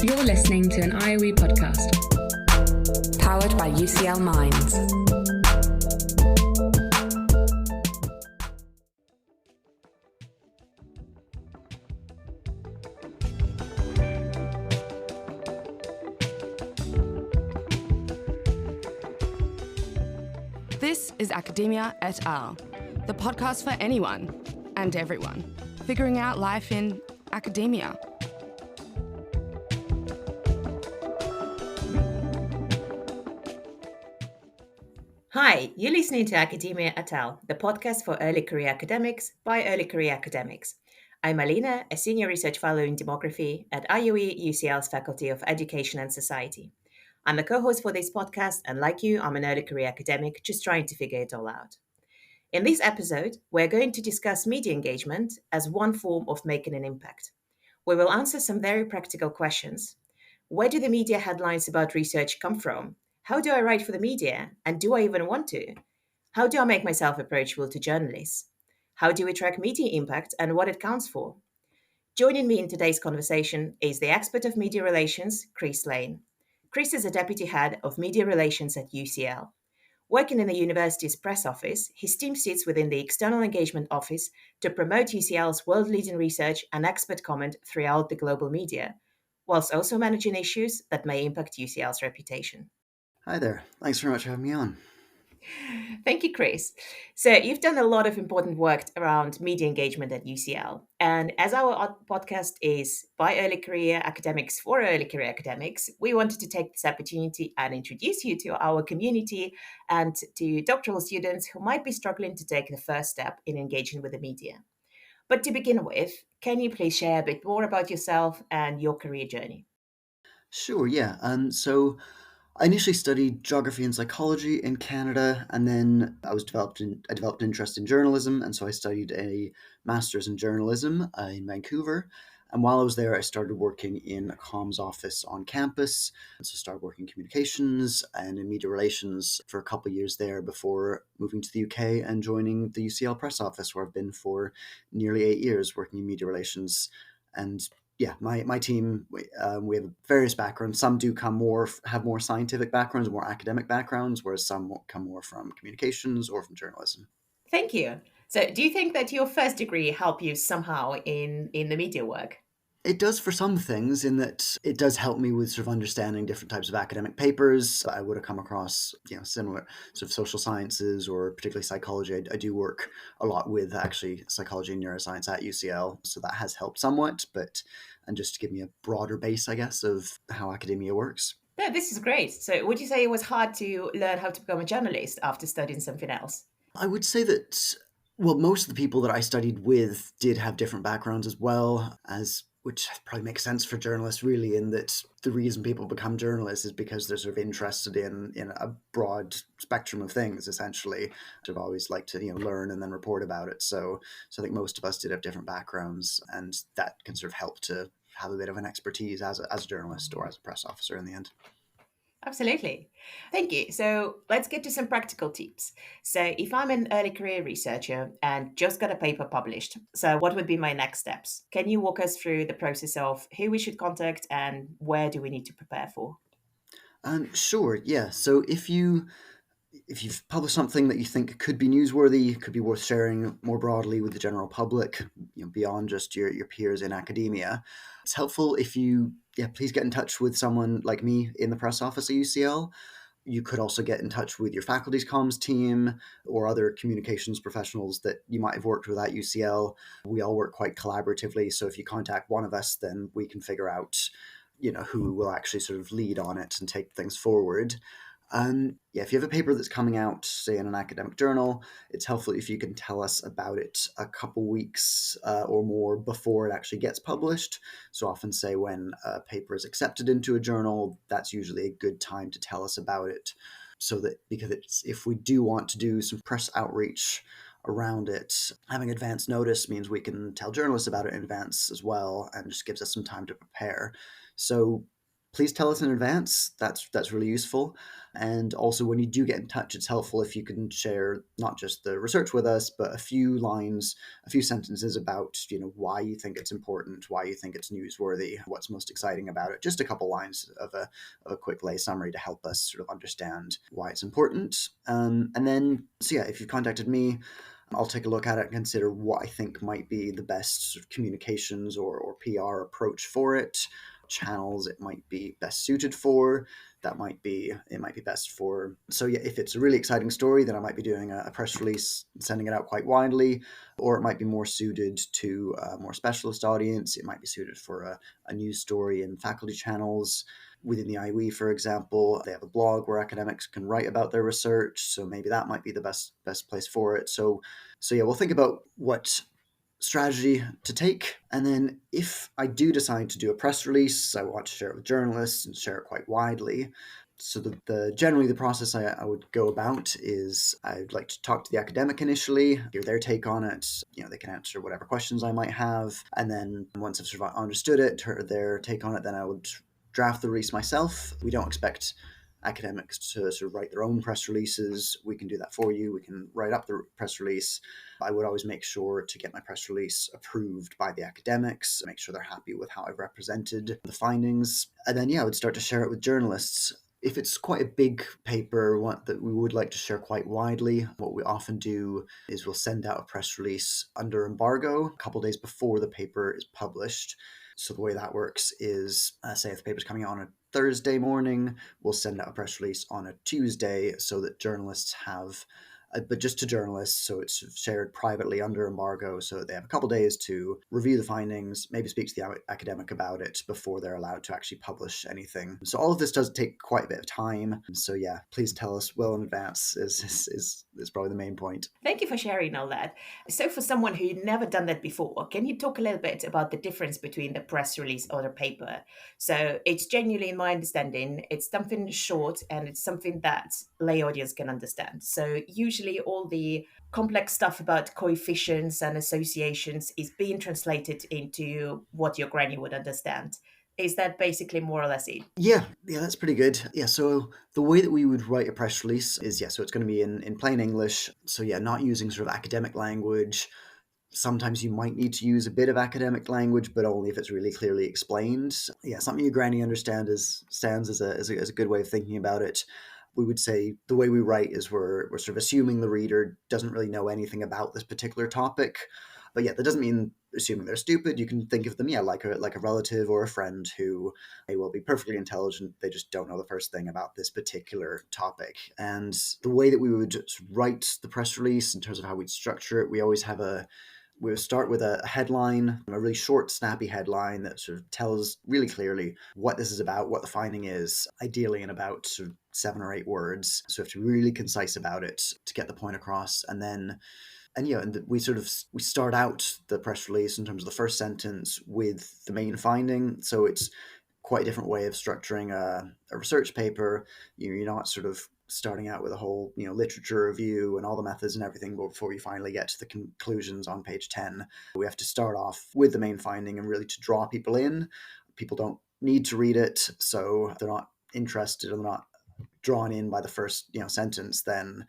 You're listening to an IOE podcast. Powered by UCL Minds. This is Academia et al., the podcast for anyone and everyone figuring out life in academia. Hi, you're listening to Academia et al., the podcast for early career academics by early career academics. I'm Alina, a senior research fellow in demography at IOE UCL's Faculty of Education and Society. I'm a co-host for this podcast, and like you, I'm an early career academic just trying to figure it all out. In this episode, we're going to discuss media engagement as one form of making an impact. We will answer some very practical questions. Where do the media headlines about research come from? How do I write for the media? And do I even want to? How do I make myself approachable to journalists? How do we track media impact and what it counts for? Joining me in today's conversation is the expert of media relations, Chris Lane. Chris is a deputy head of media relations at UCL. Working in the university's press office, his team sits within the External Engagement Office to promote UCL's world-leading research and expert comment throughout the global media, whilst also managing issues that may impact UCL's reputation. Hi there. Thanks very much for having me on. Thank you, Chris. So you've done a lot of important work around media engagement at UCL. And as our podcast is by early career academics for early career academics, we wanted to take this opportunity and introduce you to our community and to doctoral students who might be struggling to take the first step in engaging with the media. But to begin with, can you please share a bit more about yourself and your career journey? Sure, yeah. So I initially studied geography and psychology in Canada, and then I developed an interest in journalism, and so I studied a master's in journalism in Vancouver. And while I was there, I started working in a comms office on campus. So I started working in communications and in media relations for a couple of years there before moving to the UK and joining the UCL press office, where I've been for nearly 8 years working in media relations. And yeah, my team, we have various backgrounds. Some do have more scientific backgrounds, more academic backgrounds, whereas some come more from communications or from journalism. Thank you. So do you think that your first degree helped you somehow in the media work? It does for some things, in that it does help me with sort of understanding different types of academic papers. I would have come across, similar sort of social sciences or particularly psychology. I do work a lot with actually psychology and neuroscience at UCL, so that has helped somewhat, and just to give me a broader base, I guess, of how academia works. Yeah, this is great. So would you say it was hard to learn how to become a journalist after studying something else? I would say that, well, most of the people that I studied with did have different backgrounds as well, which probably makes sense for journalists, really, in that the reason people become journalists is because they're sort of interested in a broad spectrum of things, essentially. They've always liked to learn and then report about it. So I think most of us did have different backgrounds, and that can sort of help to have a bit of an expertise as a journalist or as a press officer in the end. Absolutely. Thank you. So let's get to some practical tips. So if I'm an early career researcher and just got a paper published, so what would be my next steps? Can you walk us through the process of who we should contact and where do we need to prepare for? Sure, yeah. So if you've published something that you think could be newsworthy, could be worth sharing more broadly with the general public, beyond just your peers in academia, it's helpful if you, please get in touch with someone like me in the press office at UCL. You could also get in touch with your faculty's comms team or other communications professionals that you might have worked with at UCL. We all work quite collaboratively, so if you contact one of us, then we can figure out, who will actually sort of lead on it and take things forward. If you have a paper that's coming out, say, in an academic journal, it's helpful if you can tell us about it a couple weeks or more before it actually gets published. So often, say, when a paper is accepted into a journal, that's usually a good time to tell us about it. So that, because if we do want to do some press outreach around it, having advance notice means we can tell journalists about it in advance as well, and just gives us some time to prepare. So please tell us in advance. That's really useful. And also, when you do get in touch, it's helpful if you can share not just the research with us, but a few lines, a few sentences about, why you think it's important, why you think it's newsworthy, what's most exciting about it. Just a couple lines of a quick lay summary to help us sort of understand why it's important. And then, so yeah, if you've contacted me, I'll take a look at it and consider what I think might be the best sort of communications or PR approach for it, channels it might be best suited for. It might be best for. So yeah, if it's a really exciting story, then I might be doing a press release, sending it out quite widely, or it might be more suited to a more specialist audience. It might be suited for a news story in faculty channels. Within the IWE, for example, they have a blog where academics can write about their research, so maybe that might be the best place for it. So yeah, we'll think about what strategy to take, and then if I do decide to do a press release, I want to share it with journalists and share it quite widely. So generally the process I would go about is I'd like to talk to the academic initially, hear their take on it. They can answer whatever questions I might have, and then once I've sort of understood it, heard their take on it, then I would draft the release myself. We don't expect academics to sort of write their own press releases. We can do that for you. We can write up the press release. I would always make sure to get my press release approved by the academics, make sure they're happy with how I've represented the findings. And then, I would start to share it with journalists. If it's quite a big paper, one that we would like to share quite widely, what we often do is we'll send out a press release under embargo a couple days before the paper is published. So the way that works is, say if the paper's coming out on a Thursday morning, we'll send out a press release on a Tuesday so that journalists have, but just to journalists, so it's shared privately under embargo, so that they have a couple days to review the findings, maybe speak to the academic about it before they're allowed to actually publish anything. So all of this does take quite a bit of time. So yeah, please tell us well in advance is probably the main point. Thank you for sharing all that. So for someone who'd never done that before, can you talk a little bit about the difference between the press release or the paper? So it's genuinely, in my understanding, it's something short and it's something that lay audience can understand. So usually all the complex stuff about coefficients and associations is being translated into what your granny would understand. Is that basically more or less it? Yeah, that's pretty good. Yeah, so the way that we would write a press release is, so it's going to be in plain English. So yeah, not using sort of academic language. Sometimes you might need to use a bit of academic language, but only if it's really clearly explained. Yeah, something your granny stands as a good way of thinking about it. We would say the way we write is we're sort of assuming the reader doesn't really know anything about this particular topic. But yeah, that doesn't mean assuming they're stupid. You can think of them, like a relative or a friend who may well be perfectly intelligent. They just don't know the first thing about this particular topic. And the way that we would write the press release in terms of how we'd structure it, we would start with a headline, a really short, snappy headline that sort of tells really clearly what this is about, what the finding is, ideally in about sort of 7 or 8 words. So we have to be really concise about it to get the point across. And we start out the press release in terms of the first sentence with the main finding. So it's quite a different way of structuring a research paper. You're not sort of starting out with a whole literature review and all the methods and everything before you finally get to the conclusions on page 10. We have to start off with the main finding and really to draw people in. People don't need to read it, so if they're not interested or they're not drawn in by the first sentence, then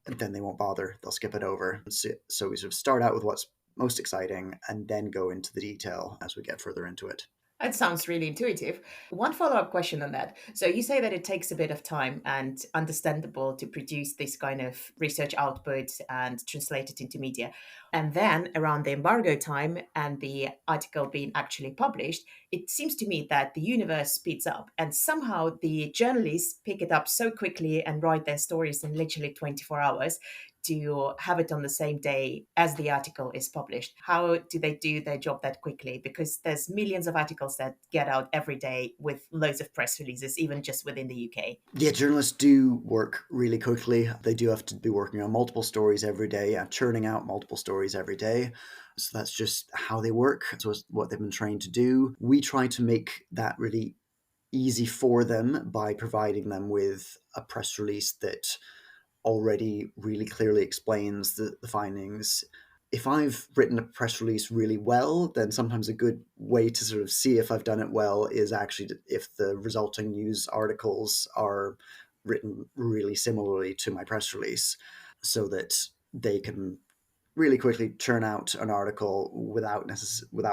they won't bother. They'll skip it over. So we sort of start out with what's most exciting and then go into the detail as we get further into it. That sounds really intuitive. One follow-up question on that. So you say that it takes a bit of time and understandable to produce this kind of research output and translate it into media. And then around the embargo time and the article being actually published, it seems to me that the universe speeds up and somehow the journalists pick it up so quickly and write their stories in literally 24 hours to have it on the same day as the article is published. How do they do their job that quickly? Because there's millions of articles that get out every day with loads of press releases, even just within the UK. Yeah, journalists do work really quickly. They do have to be working on multiple stories every day, churning out multiple stories every day. So that's just how they work. So it's what they've been trained to do. We try to make that really easy for them by providing them with a press release that already really clearly explains the findings. if I've written a press release really well, then sometimes a good way to sort of see if I've done it well is actually if the resulting news articles are written really similarly to my press release, so that they can really quickly churn out an article without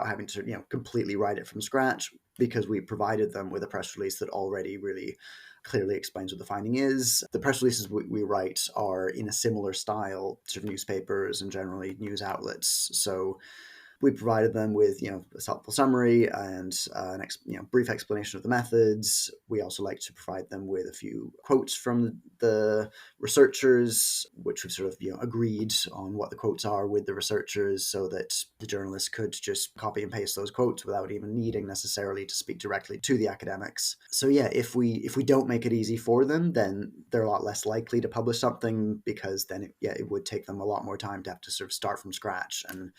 having to completely write it from scratch, because we provided them with a press release that already really clearly explains what the finding is. The press releases we write are in a similar style to newspapers and generally news outlets. So we provided them with a helpful summary and brief explanation of the methods. We also like to provide them with a few quotes from the researchers, which we've sort of agreed on what the quotes are with the researchers, so that the journalists could just copy and paste those quotes without even needing necessarily to speak directly to the academics. So yeah, if we don't make it easy for them, then they're a lot less likely to publish something, because then it would take them a lot more time to have to sort of start from scratch and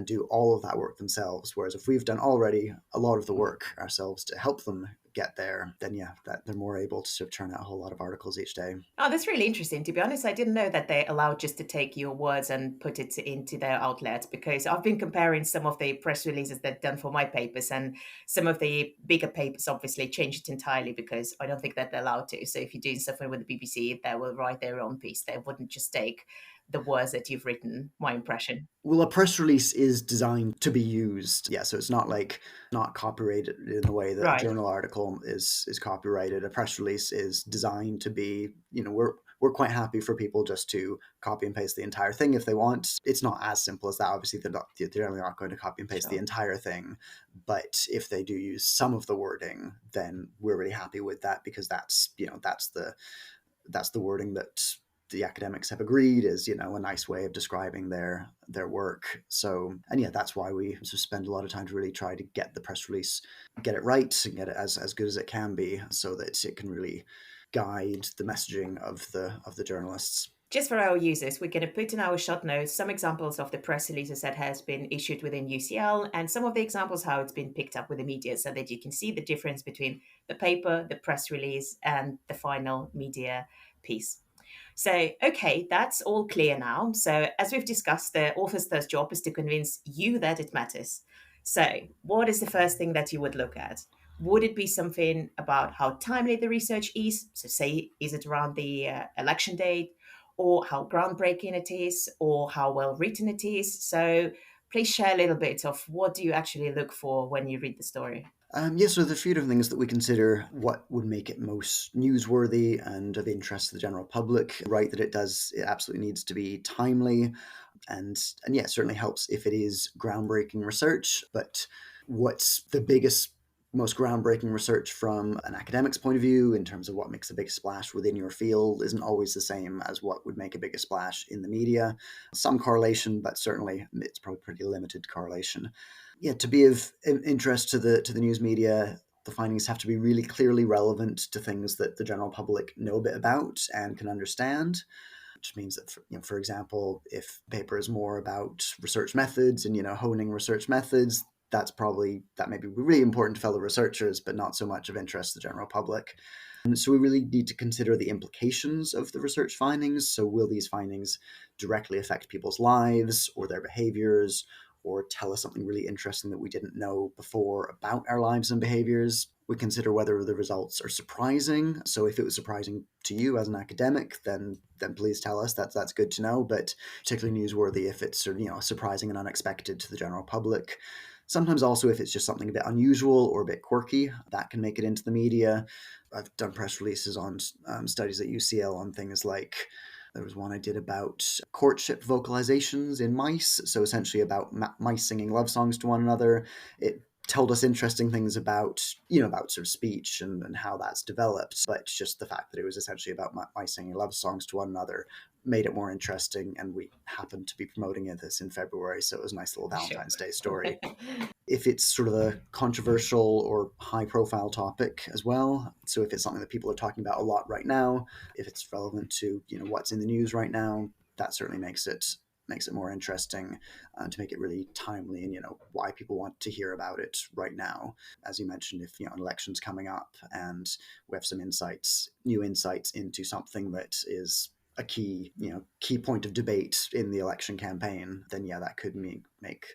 do all of that work themselves. Whereas if we've done already a lot of the work ourselves to help them get there, then that they're more able to sort of churn out a whole lot of articles each day. Oh, that's really interesting. To be honest, I didn't know that they allowed just to take your words and put it into their outlet, because I've been comparing some of the press releases that done for my papers, and some of the bigger papers obviously change it entirely because I don't think that they're allowed to. So if you're doing something with the BBC, they will write their own piece. They wouldn't just take the words that you've written, my impression. Well, a press release is designed to be used. Yeah, so it's not copyrighted in the way that a Right. journal article is copyrighted. A press release is designed to be, we're quite happy for people just to copy and paste the entire thing if they want. It's not as simple as that. Obviously, they're generally not going to copy and paste the Sure. entire thing. But if they do use some of the wording, then we're really happy with that, because that's the wording that the academics have agreed is a nice way of describing their work. So, and that's why we sort of spend a lot of time to really try to get the press release, get it right, and get it as good as it can be, so that it can really guide the messaging of the journalists. Just for our users, we're going to put in our short notes some examples of the press releases that has been issued within UCL, and some of the examples how it's been picked up with the media, so that you can see the difference between the paper, the press release, and the final media piece. So, okay, that's all clear now. So, as we've discussed, the author's first job is to convince you that it matters. So, what is the first thing that you would look at? Would it be something about how timely the research is? So, say, is it around the election date, or how groundbreaking it is, or how well written it is? So, please share a little bit of what do you actually look for when you read the story? So there's a few different things that we consider what would make it most newsworthy and of interest to the general public. Right, that it absolutely needs to be timely, and it certainly helps if it is groundbreaking research. But what's the biggest, most groundbreaking research from an academic's point of view in terms of what makes a big splash within your field isn't always the same as what would make a bigger splash in the media. Some correlation, but certainly it's probably pretty limited correlation. To be of interest to the news media, the findings have to be really clearly relevant to things that the general public know a bit about and can understand. Which means that, for example, if paper is more about research methods and honing research methods, that may be really important to fellow researchers, but not so much of interest to the general public. And so we really need to consider the implications of the research findings. So will these findings directly affect people's lives or their behaviors, or tell us something really interesting that we didn't know before about our lives and behaviors? We consider whether the results are surprising. So if it was surprising to you as an academic, then please tell us. That's good to know, but particularly newsworthy if it's surprising and unexpected to the general public. Sometimes also if it's just something a bit unusual or a bit quirky, that can make it into the media. I've done press releases on studies at UCL on things like, there was one I did about courtship vocalizations in mice. So essentially about mice singing love songs to one another. It told us interesting things about, about sort of speech and how that's developed. But just the fact that it was essentially about mice singing love songs to one another made it more interesting. And we happened to be promoting this in February. So it was a nice little Valentine's Day story. If it's sort of a controversial or high profile topic as well. So if it's something that people are talking about a lot right now, if it's relevant to, what's in the news right now, that certainly makes it more interesting, to make it really timely and, why people want to hear about it right now. As you mentioned, if, an election's coming up and we have some new insights into something that is a key point of debate in the election campaign, then yeah, that could make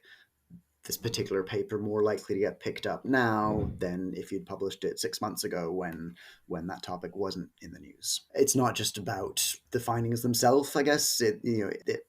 this particular paper more likely to get picked up now than if you'd published it 6 months ago when that topic wasn't in the news. It's not just about the findings themselves, I guess. It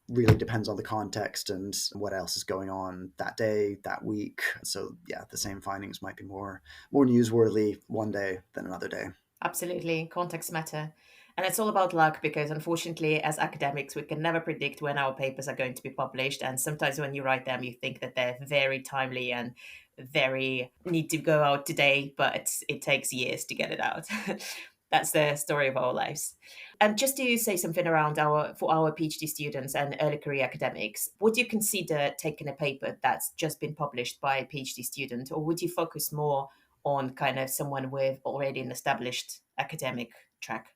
really depends on the context and what else is going on that day, that week. So yeah, the same findings might be more newsworthy one day than another day. Absolutely, context matter. And it's all about luck because, unfortunately, as academics, we can never predict when our papers are going to be published. And sometimes when you write them, you think that they're very timely and very need to go out today, but it takes years to get it out. That's the story of our lives. And just to say something around for our PhD students and early career academics, would you consider taking a paper that's just been published by a PhD student, or would you focus more on kind of someone with already an established academic track?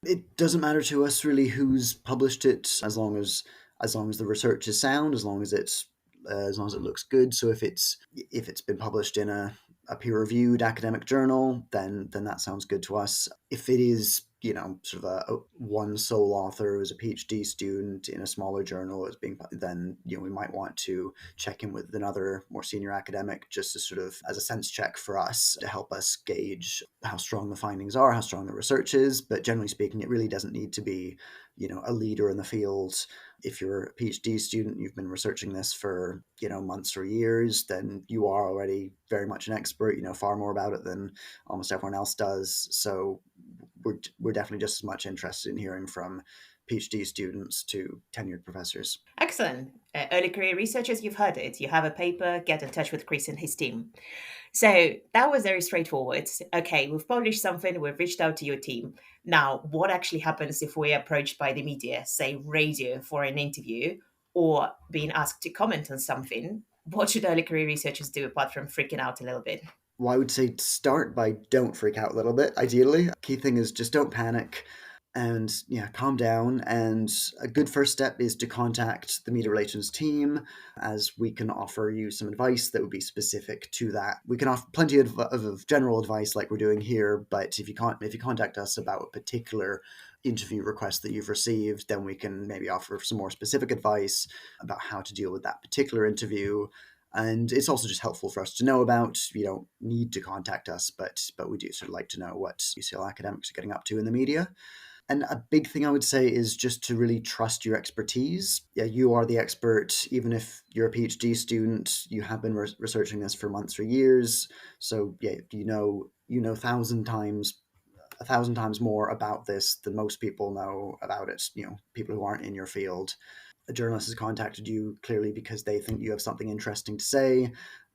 It doesn't matter to us really who's published it, as long as the research is sound, as long as it looks good. So if it's been published in a peer reviewed academic journal, then that sounds good to us. If it is sort of a one sole author who's a PhD student in a smaller journal then we might want to check in with another more senior academic just as a sense check for us to help us gauge how strong the findings are, how strong the research is. But generally speaking, it really doesn't need to be a leader in the field. If you're a PhD student, you've been researching this for months or years, then you are already very much an expert. You know far more about it than almost everyone else does. So we're definitely just as much interested in hearing from PhD students to tenured professors. Excellent. Early career researchers, you've heard it. You have a paper, get in touch with Chris and his team. So that was very straightforward. Okay, we've published something, we've reached out to your team. Now, what actually happens if we're approached by the media, say radio, for an interview or being asked to comment on something? What should early career researchers do apart from freaking out a little bit? Well, I would say start by don't freak out a little bit, ideally. Key thing is just don't panic and calm down. And a good first step is to contact the media relations team, as we can offer you some advice that would be specific to that. We can offer plenty of general advice like we're doing here, but if you contact us about a particular interview request that you've received, then we can maybe offer some more specific advice about how to deal with that particular interview. And it's also just helpful for us to know about. You don't need to contact us, but we do sort of like to know what UCL academics are getting up to in the media. And a big thing I would say is just to really trust your expertise. Yeah, you are the expert. Even if you're a PhD student, you have been researching this for months or years. So yeah, you know a thousand times more about this than most people know about it. People who aren't in your field. A journalist has contacted you clearly because they think you have something interesting to say.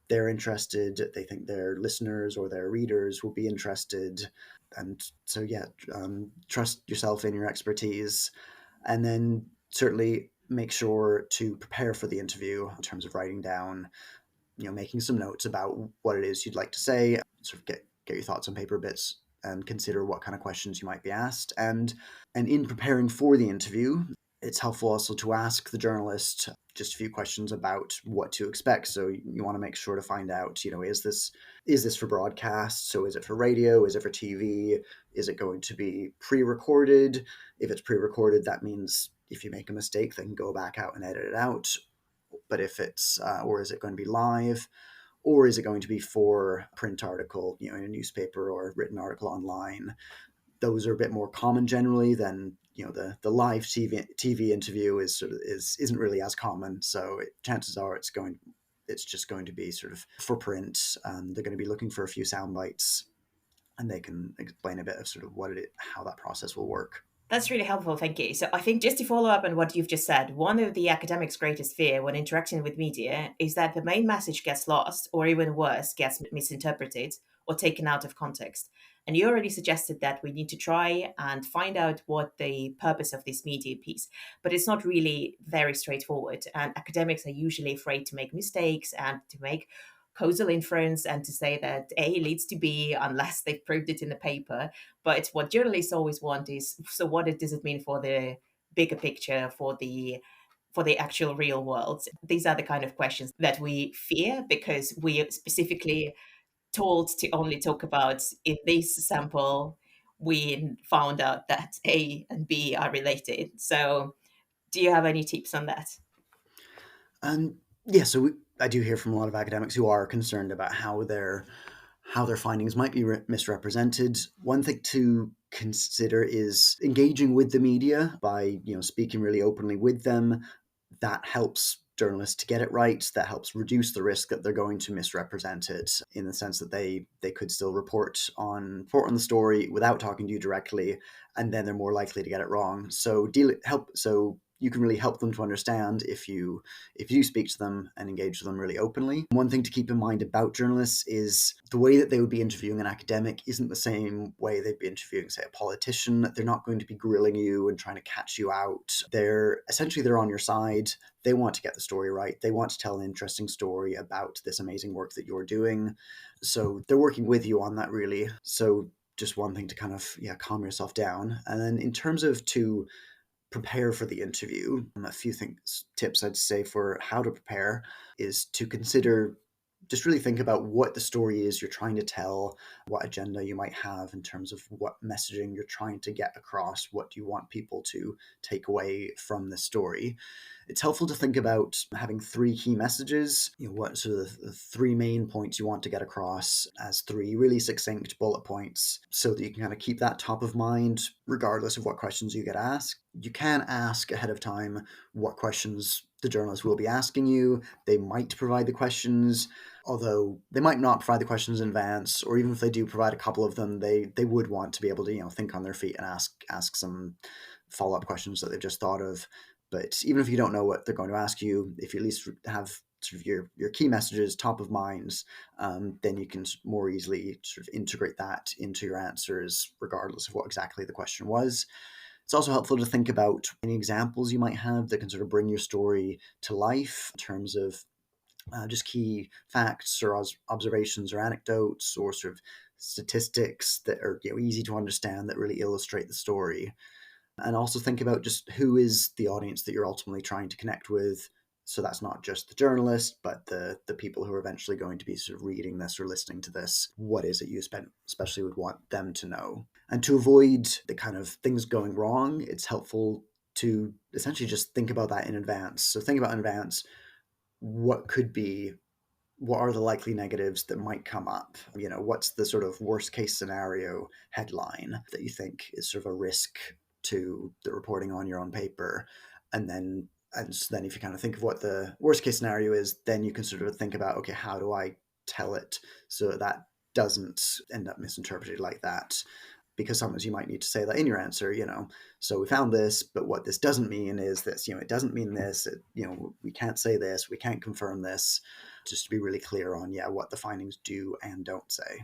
They're interested. They think their listeners or their readers will be interested. And so, yeah, trust yourself in your expertise. And then certainly make sure to prepare for the interview in terms of writing down, making some notes about what it is you'd like to say, sort of get your thoughts on paper bits and consider what kind of questions you might be asked. And in preparing for the interview, it's helpful also to ask the journalist just a few questions about what to expect. So you want to make sure to find out, is this for broadcast? So is it for radio? Is it for TV? Is it going to be pre-recorded? If it's pre-recorded, that means if you make a mistake, they can go back out and edit it out. But if it's, or is it going to be live? Or is it going to be for a print article, in a newspaper or a written article online? Those are a bit more common generally than the live TV interview isn't really as common. So chances are it's just going to be sort of for print. They're going to be looking for a few sound bites, and they can explain a bit of sort of how that process will work. That's really helpful, thank you. So I think just to follow up on what you've just said, one of the academics' greatest fear when interacting with media is that the main message gets lost, or even worse, gets misinterpreted or taken out of context. And you already suggested that we need to try and find out what the purpose of this media piece, but it's not really very straightforward. And academics are usually afraid to make mistakes and to make causal inference and to say that A leads to B unless they've proved it in the paper. But what journalists always want is, so what does it mean for the bigger picture, for the actual real world? These are the kind of questions that we fear because we are specifically told to only talk about in this sample we found out that A and B are related. So do you have any tips on that? Yeah, so I do hear from a lot of academics who are concerned about how their findings might be misrepresented. One thing to consider is engaging with the media by speaking really openly with them. That helps journalists to get it right. That helps reduce the risk that they're going to misrepresent it, in the sense that they could still report on the story without talking to you directly, and then they're more likely to get it wrong. So you can really help them to understand if you speak to them and engage with them really openly. One thing to keep in mind about journalists is the way that they would be interviewing an academic isn't the same way they'd be interviewing, say, a politician. They're not going to be grilling you and trying to catch you out. They're on your side. They want to get the story right. They want to tell an interesting story about this amazing work that you're doing. So they're working with you on that, really. So just one thing to kind of calm yourself down. And then in terms of to prepare for the interview, a few tips I'd say for how to prepare is to just really think about what the story is you're trying to tell, what agenda you might have in terms of what messaging you're trying to get across, what do you want people to take away from the story. It's helpful to think about having 3 key messages, what sort of the 3 main points you want to get across as 3 really succinct bullet points, so that you can kind of keep that top of mind regardless of what questions you get asked. You can ask ahead of time what questions the journalist will be asking you. They might provide the questions, although they might not provide the questions in advance, or even if they do provide a couple of them, they would want to be able to think on their feet and ask some follow-up questions that they've just thought of. But even if you don't know what they're going to ask you, if you at least have sort of your key messages top of mind, then you can more easily sort of integrate that into your answers, regardless of what exactly the question was. It's also helpful to think about any examples you might have that can sort of bring your story to life in terms of just key facts or observations or anecdotes or sort of statistics that are easy to understand, that really illustrate the story. And also think about just who is the audience that you're ultimately trying to connect with. So that's not just the journalist, but the people who are eventually going to be sort of reading this or listening to this. What is it you especially would want them to know? And to avoid the kind of things going wrong, it's helpful to essentially just think about that in advance. So think about in advance, what are the likely negatives that might come up? What's the sort of worst case scenario headline that you think is sort of a risk to the reporting on your own paper? And so then if you kind of think of what the worst case scenario is, then you can sort of think about, okay, how do I tell it so that doesn't end up misinterpreted like that? Because sometimes you might need to say that in your answer, so we found this, but what this doesn't mean is this, it doesn't mean this, we can't say this, we can't confirm this, just to be really clear on, what the findings do and don't say.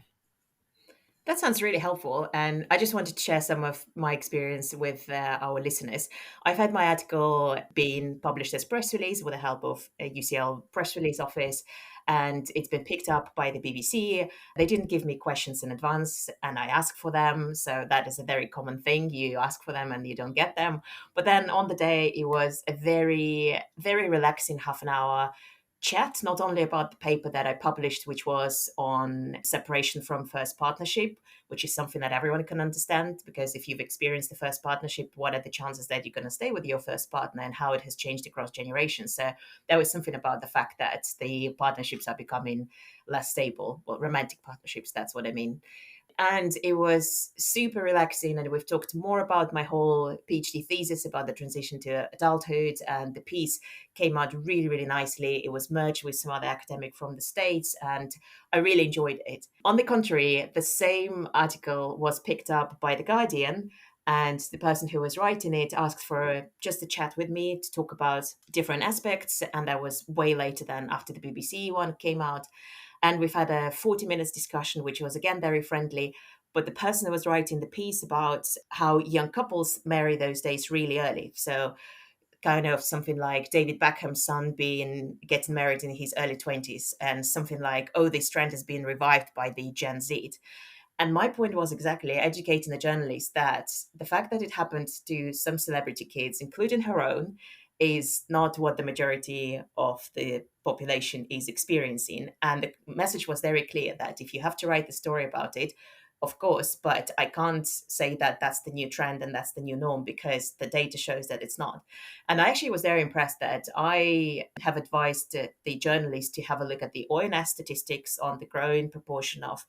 That sounds really helpful. And I just wanted to share some of my experience with our listeners. I've had my article being published as press release with the help of a UCL press release office, and it's been picked up by the BBC. They didn't give me questions in advance, and I asked for them. So that is a very common thing. You ask for them and you don't get them. But then on the day, it was a very, very relaxing half an hour chat, not only about the paper that I published, which was on separation from first partnership, which is something that everyone can understand, because if you've experienced the first partnership, what are the chances that you're going to stay with your first partner and how it has changed across generations? So there was something about the fact that the partnerships are becoming less stable. Well, romantic partnerships, that's what I mean. And it was super relaxing. And we've talked more about my whole PhD thesis about the transition to adulthood. And the piece came out really, really nicely. It was merged with some other academic from the States, and I really enjoyed it. On the contrary, the same article was picked up by The Guardian, and the person who was writing it asked for just a chat with me to talk about different aspects. And that was way later than after the BBC one came out. And we've had a 40 minutes discussion, which was again very friendly. But the person who was writing the piece about how young couples marry those days really early. So kind of something like David Beckham's son getting married in his early 20s, and something like, oh, this trend has been revived by the Gen Z. And my point was exactly educating the journalist that the fact that it happened to some celebrity kids, including her own, is not what the majority of the population is experiencing. And the message was very clear that if you have to write the story about it, of course, but I can't say that that's the new trend and that's the new norm, because the data shows that it's not. And I actually was very impressed that I have advised the journalists to have a look at the ONS statistics on the growing proportion of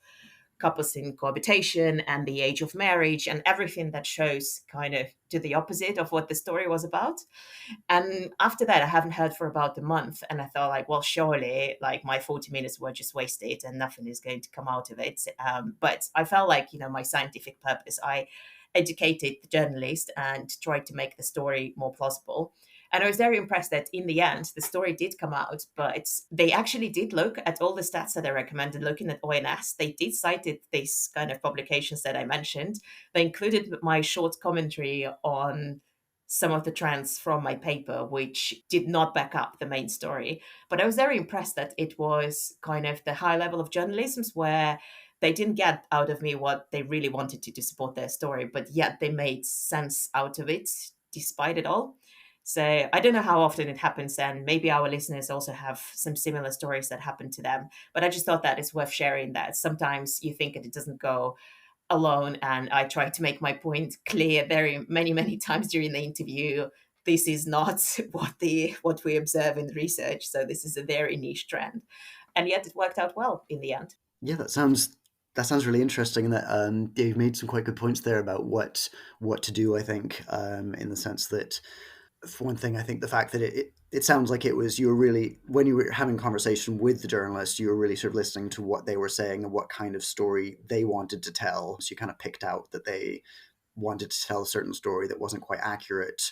couples in cohabitation and the age of marriage and everything that shows kind of to the opposite of what the story was about. And after that, I haven't heard for about a month. And I thought, like, well, surely, like, my 40 minutes were just wasted and nothing is going to come out of it. But I felt like, my scientific purpose, I educated the journalist and tried to make the story more plausible. And I was very impressed that in the end, the story did come out, but they actually did look at all the stats that I recommended, looking at ONS. They did cite these kind of publications that I mentioned. They included my short commentary on some of the trends from my paper, which did not back up the main story. But I was very impressed that it was kind of the high level of journalism where they didn't get out of me what they really wanted to support their story, but yet they made sense out of it despite it all. So I don't know how often it happens, and maybe our listeners also have some similar stories that happen to them. But I just thought that it's worth sharing, that sometimes you think that it doesn't go alone, and I try to make my point clear very many times during the interview. This is not what we observe in research, so this is a very niche trend, and yet it worked out well in the end. Yeah, that sounds really interesting, and that you've made some quite good points there about what to do. I think in the sense that, for one thing, I think the fact that it sounds like it was, you were really, when you were having conversation with the journalist, you were really sort of listening to what they were saying and what kind of story they wanted to tell. So you kind of picked out that they wanted to tell a certain story that wasn't quite accurate,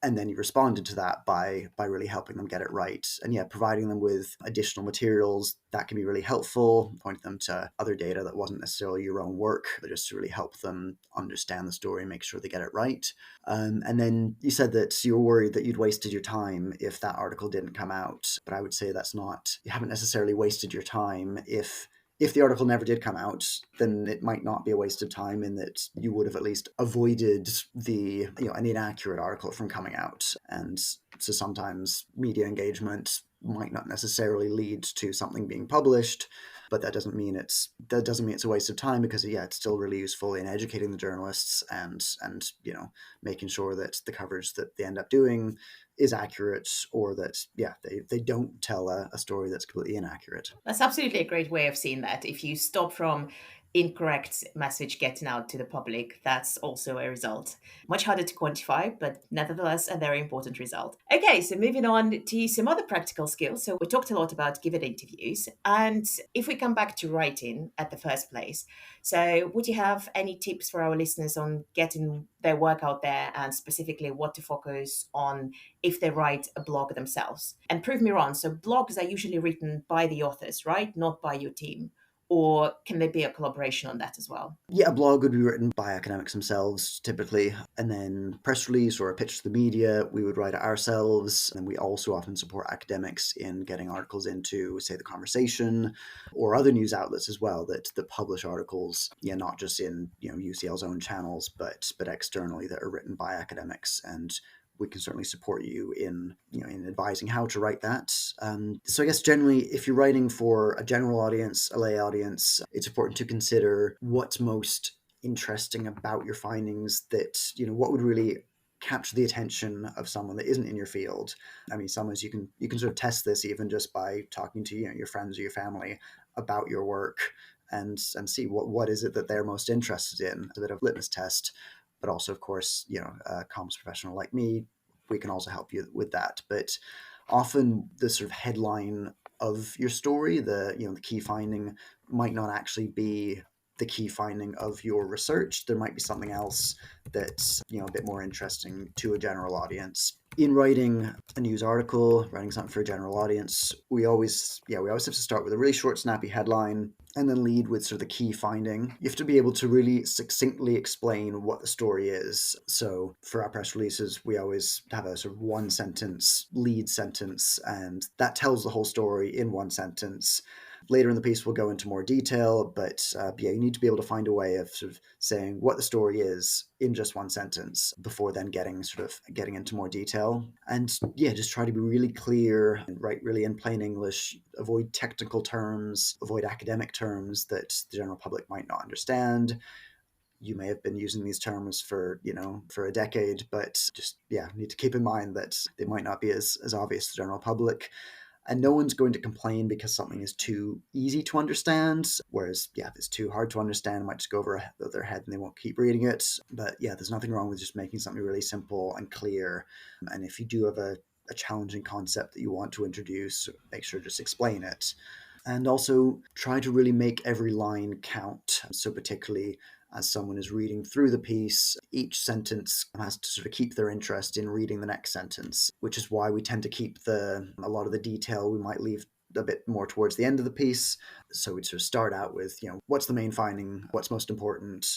and then you responded to that by really helping them get it right. And yeah, providing them with additional materials that can be really helpful, pointing them to other data that wasn't necessarily your own work, but just to really help them understand the story and make sure they get it right. And then you said that you were worried that you'd wasted your time if that article didn't come out, but I would say that's not, you haven't necessarily wasted your time. If the article never did come out, then it might not be a waste of time, in that you would have at least avoided an inaccurate article from coming out. And so sometimes media engagement might not necessarily lead to something being published, but that doesn't mean it's a waste of time, because it's still really useful in educating the journalists and making sure that the coverage that they end up doing is accurate, or that they don't tell a story that's completely inaccurate. That's absolutely a great way of seeing that. If you stop from incorrect message getting out to the public, that's also a result. Much harder to quantify, but nevertheless a very important result. Okay, so moving on to some other practical skills. So we talked a lot about giving interviews, and if we come back to writing at the first place, so would you have any tips for our listeners on getting their work out there, and specifically what to focus on if they write a blog themselves? And prove me wrong, so blogs are usually written by the authors, right? Not by your team. Or can there be a collaboration on that as well? Yeah, a blog would be written by academics themselves, typically. And then press release or a pitch to the media, we would write it ourselves. And we also often support academics in getting articles into, say, The Conversation or other news outlets as well that publish articles, not just in UCL's own channels, but externally, that are written by academics. And we can certainly support you in advising how to write that. So I guess generally, if you're writing for a general audience, a lay audience, it's important to consider what's most interesting about your findings, that what would really capture the attention of someone that isn't in your field. I mean, sometimes you can sort of test this even just by talking to your friends or your family about your work, and see what is it that they're most interested in. A bit of litmus test. But also, of course, a comms professional like me, we can also help you with that. But often the sort of headline of your story, the key finding, might not actually be the key finding of your research. There might be something else that's a bit more interesting to a general audience. In writing a news article, writing something for a general audience, we always have to start with a really short, snappy headline, and then lead with sort of the key finding. You have to be able to really succinctly explain what the story is. So for our press releases, we always have a sort of one sentence lead sentence, and that tells the whole story in one sentence. Later in the piece, we'll go into more detail, but yeah, you need to be able to find a way of sort of saying what the story is in just one sentence before then getting into more detail. And yeah, just try to be really clear and write really in plain English, avoid technical terms, avoid academic terms that the general public might not understand. You may have been using these terms for a decade, but just need to keep in mind that they might not be as obvious to the general public. And no one's going to complain because something is too easy to understand. Whereas, if it's too hard to understand, it might just go over their head and they won't keep reading it. But there's nothing wrong with just making something really simple and clear. And if you do have a challenging concept that you want to introduce, make sure to just explain it. And also try to really make every line count. So particularly as someone is reading through the piece, each sentence has to sort of keep their interest in reading the next sentence, which is why we tend to keep a lot of the detail we might leave a bit more towards the end of the piece. So we'd sort of start out with, what's the main finding, what's most important,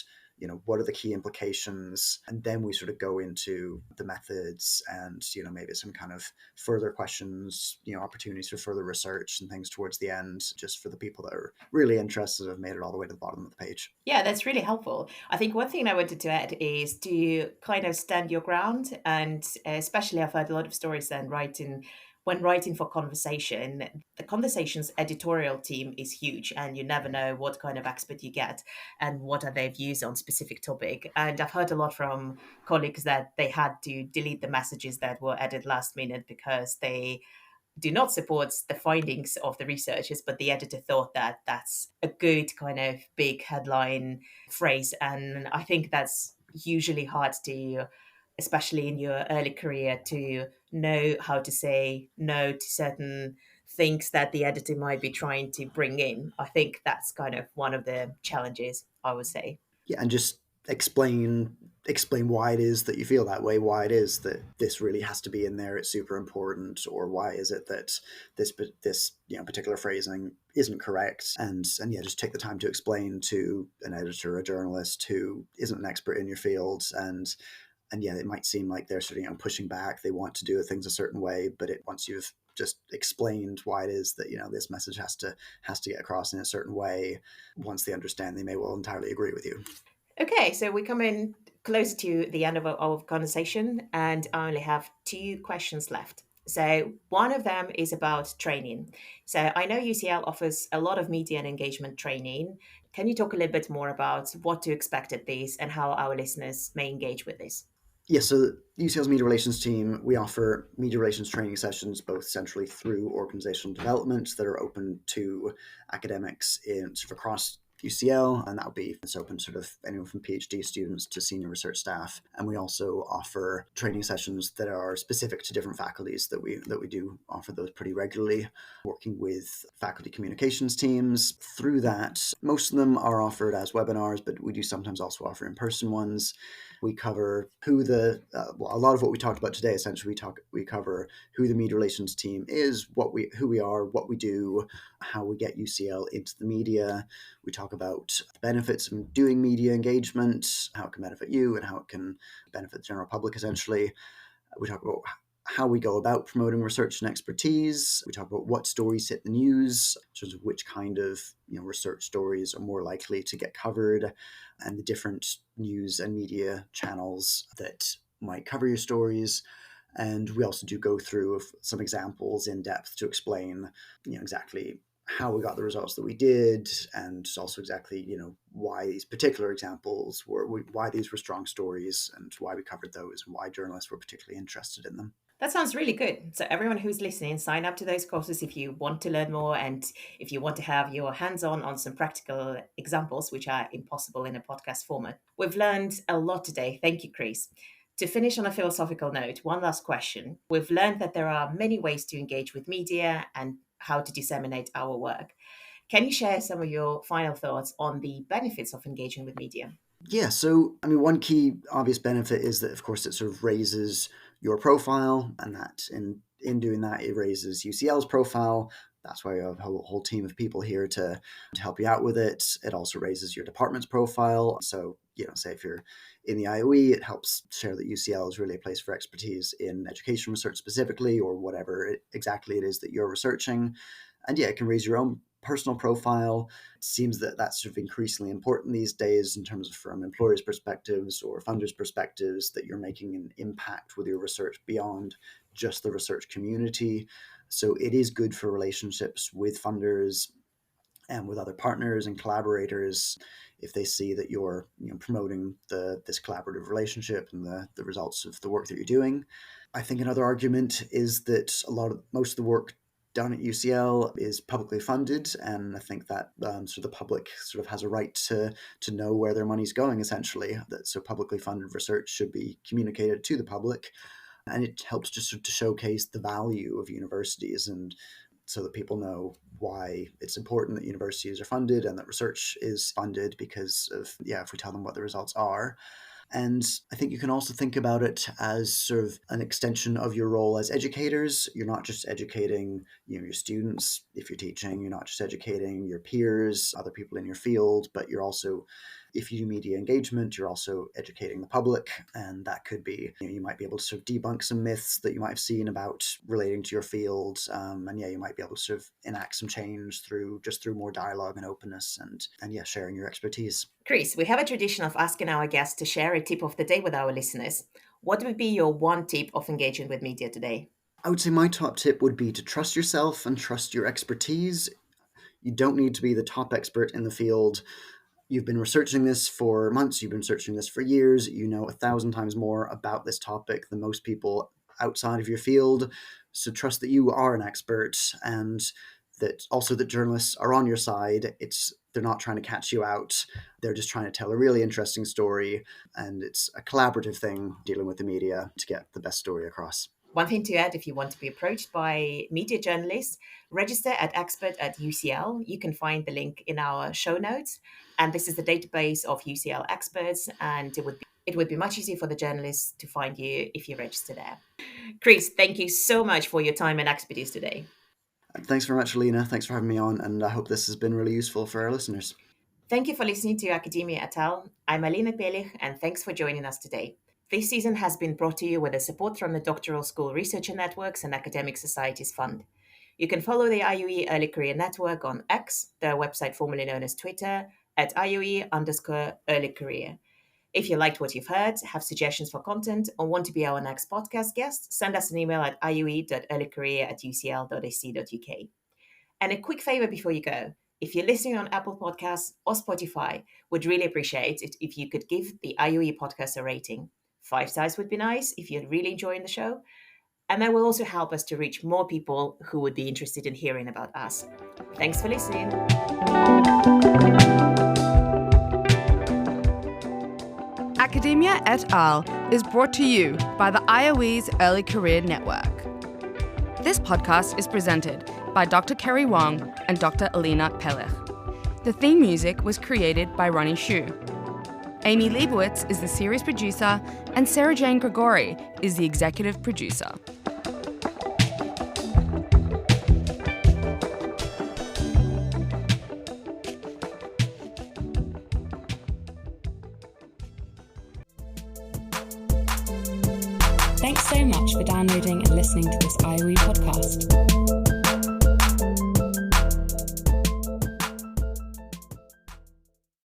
what are the key implications? And then we sort of go into the methods and, maybe some kind of further questions, opportunities for further research and things towards the end, just for the people that are really interested, have made it all the way to the bottom of the page. Yeah, that's really helpful. I think one thing I wanted to add is to kind of stand your ground. And especially I've heard a lot of stories then when writing for conversation, the conversation's editorial team is huge and you never know what kind of expert you get and what are their views on specific topic. And I've heard a lot from colleagues that they had to delete the messages that were added last minute because they do not support the findings of the researchers, but the editor thought that that's a good kind of big headline phrase. And I think that's usually hard to, especially in your early career, to know how to say no to certain things that the editor might be trying to bring in. I think that's kind of one of the challenges, I would say. Yeah, and just explain why it is that you feel that way, why it is that this really has to be in there, it's super important, or why is it that this particular phrasing isn't correct, and just take the time to explain to an editor, a journalist who isn't an expert in your field. And it might seem like they're sort of pushing back, they want to do things a certain way, but once you've just explained why it is that this message has to get across in a certain way, once they understand, they may well entirely agree with you. Okay, so we come in closer to the end of our conversation, and I only have two questions left. So one of them is about training. So I know UCL offers a lot of media and engagement training. Can you talk a little bit more about what to expect at this and how our listeners may engage with this? Yeah, so UCL's media relations team, we offer media relations training sessions both centrally through organizational development that are open to academics across UCL, and that'll be open sort of anyone from PhD students to senior research staff. And we also offer training sessions that are specific to different faculties that we do offer those pretty regularly, working with faculty communications teams. Through that, most of them are offered as webinars, but we do sometimes also offer in-person ones. We cover who a lot of what we talked about today. Essentially, we cover who the media relations team is, who we are, what we do, how we get UCL into the media. We talk about the benefits of doing media engagement, how it can benefit you, and how it can benefit the general public. Essentially, we talk about how we go about promoting research and expertise. We talk about what stories hit the news, in terms of which kind of research stories are more likely to get covered, and the different news and media channels that might cover your stories. And we also do go through some examples in depth to explain exactly how we got the results that we did, and also exactly why these particular examples why these were strong stories, and why we covered those, and why journalists were particularly interested in them. That sounds really good. So everyone who's listening, sign up to those courses if you want to learn more and if you want to have your hands-on on some practical examples, which are impossible in a podcast format. We've learned a lot today. Thank you, Chris. To finish on a philosophical note, one last question. We've learned that there are many ways to engage with media and how to disseminate our work. Can you share some of your final thoughts on the benefits of engaging with media? Yeah, so one key obvious benefit is that, of course, it sort of raises your profile, and that in doing that, it raises UCL's profile. That's why we have a whole team of people here to help you out with it. It also raises your department's profile. So, say if you're in the IOE, it helps share that UCL is really a place for expertise in education research specifically, or whatever exactly it is that you're researching. And yeah, it can raise your own personal profile. It seems that that's sort of increasingly important these days in terms of from employers' perspectives or funders' perspectives, that you're making an impact with your research beyond just the research community. So it is good for relationships with funders and with other partners and collaborators if they see that you're promoting this collaborative relationship and the results of the work that you're doing. I think another argument is that most of the work done at UCL is publicly funded, and I think that so the public sort of has a right to know where their money's going, essentially. So publicly funded research should be communicated to the public, and it helps just to showcase the value of universities, and so that people know why it's important that universities are funded and that research is funded because of, if we tell them what the results are. And I think you can also think about it as sort of an extension of your role as educators. You're not just educating your students. If you're teaching, you're not just educating your peers, other people in your field, but you're also, if you do media engagement, you're also educating the public. And that could be, you might be able to sort of debunk some myths that you might have seen about relating to your field. You might be able to sort of enact some change through more dialogue and openness and sharing your expertise. Chris, we have a tradition of asking our guests to share a tip of the day with our listeners. What would be your one tip of engaging with media today? I would say my top tip would be to trust yourself and trust your expertise. You don't need to be the top expert in the field. You've been researching this for months, you've been researching this for years, you know 1,000 times more about this topic than most people outside of your field. So trust that you are an expert, and that also that journalists are on your side. They're not trying to catch you out. They're just trying to tell a really interesting story, and it's a collaborative thing dealing with the media to get the best story across. One thing to add, if you want to be approached by media journalists, register at expert@UCL. You can find the link in our show notes. And this is the database of UCL experts. And it would be much easier for the journalists to find you if you register there. Chris, thank you so much for your time and expertise today. Thanks very much, Alina. Thanks for having me on. And I hope this has been really useful for our listeners. Thank you for listening to Academia et al. I'm Alina Pelikh, and thanks for joining us today. This season has been brought to you with the support from the Doctoral School Researcher Networks and Academic Societies Fund. You can follow the IUE Early Career Network on X, their website formerly known as Twitter, at IUE_early career. If you liked what you've heard, have suggestions for content, or want to be our next podcast guest, send us an email at iue.earlycareer@ucl.ac.uk. And a quick favor before you go. If you're listening on Apple Podcasts or Spotify, we'd really appreciate it if you could give the IUE podcast a rating. 5 stars would be nice if you're really enjoying the show. And that will also help us to reach more people who would be interested in hearing about us. Thanks for listening. Academia et al. Is brought to you by the IOE's Early Career Network. This podcast is presented by Dr. Kerry Wong and Dr. Alina Pelikh. The theme music was created by Ronnie Shu. Amy Leibowitz is the series producer, and Sarah Jane Grigori is the executive producer. Thanks so much for downloading and listening to this IOE podcast.